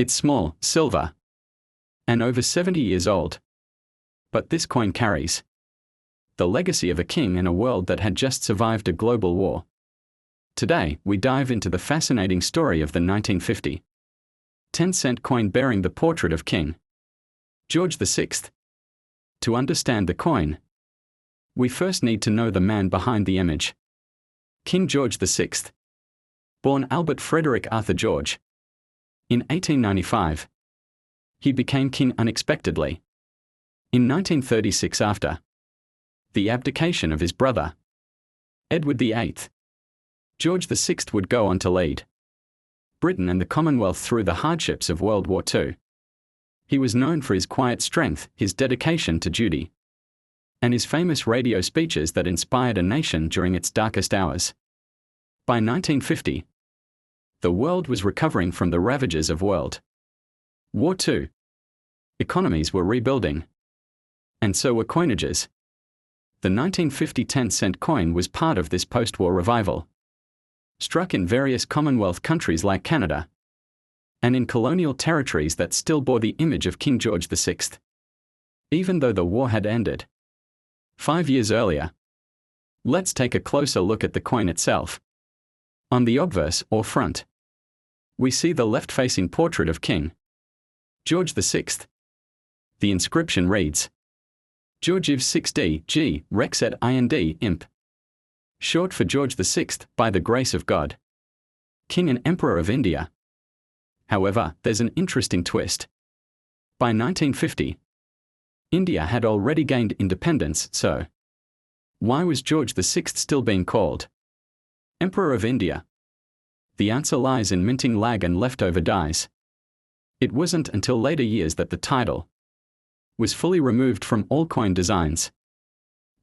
It's small, silver, and over 70 years old. But this coin carries the legacy of a king in a world that had just survived a global war. Today, we dive into the fascinating story of the 1950 10-cent coin bearing the portrait of King George VI. To understand the coin, we first need to know the man behind the image. King George VI, born Albert Frederick Arthur George in 1895, he became king unexpectedly in 1936 after the abdication of his brother, Edward VIII. George VI would go on to lead Britain and the Commonwealth through the hardships of World War II. He was known for his quiet strength, his dedication to duty, and his famous radio speeches that inspired a nation during its darkest hours. By 1950, the world was recovering from the ravages of World War II. Economies were rebuilding, and so were coinages. The 1950 10-cent coin was part of this post-war revival, struck in various Commonwealth countries like Canada, and in colonial territories that still bore the image of King George VI. Even though the war had ended 5 years earlier. Let's take a closer look at the coin itself. On the obverse, or front, we see the left-facing portrait of King George VI. The inscription reads, Georgiv 6D G Rex et Ind Imp. Short for George VI, by the grace of God, King and Emperor of India. However, there's an interesting twist. By 1950, India had already gained independence, so why was George VI still being called Emperor of India? The answer lies in minting lag and leftover dies. It wasn't until later years that the title was fully removed from all coin designs.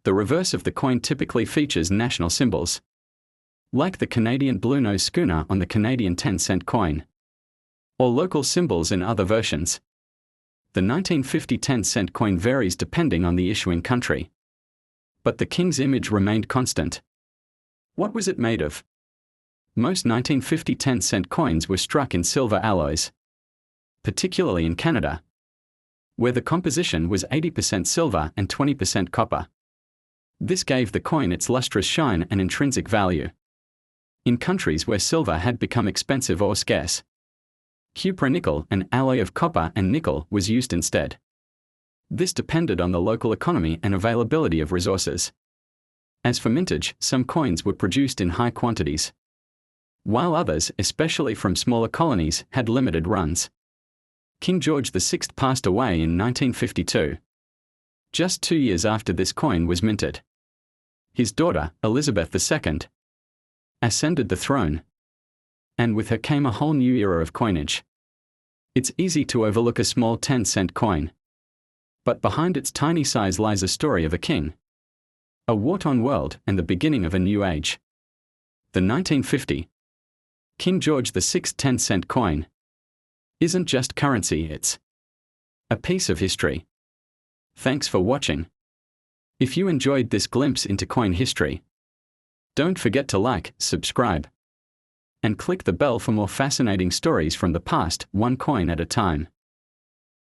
The reverse of the coin typically features national symbols, like the Canadian Bluenose schooner on the Canadian 10-cent coin, or local symbols in other versions. The 1950 10-cent coin varies depending on the issuing country, but the king's image remained constant. What was it made of? Most 1950 10-cent coins were struck in silver alloys, particularly in Canada, where the composition was 80% silver and 20% copper. This gave the coin its lustrous shine and intrinsic value. In countries where silver had become expensive or scarce, cupronickel, an alloy of copper and nickel, was used instead. This depended on the local economy and availability of resources. As for mintage, some coins were produced in high quantities, while others, especially from smaller colonies, had limited runs. King George VI passed away in 1952. Just 2 years after this coin was minted, his daughter, Elizabeth II, ascended the throne, and with her came a whole new era of coinage. It's easy to overlook a small 10-cent coin, but behind its tiny size lies a story of a king, a war-torn world, and the beginning of a new age. The 1950 King George VI 10-cent coin isn't just currency, it's a piece of history. Thanks for watching. If you enjoyed this glimpse into coin history, don't forget to like, subscribe, and click the bell for more fascinating stories from the past, one coin at a time.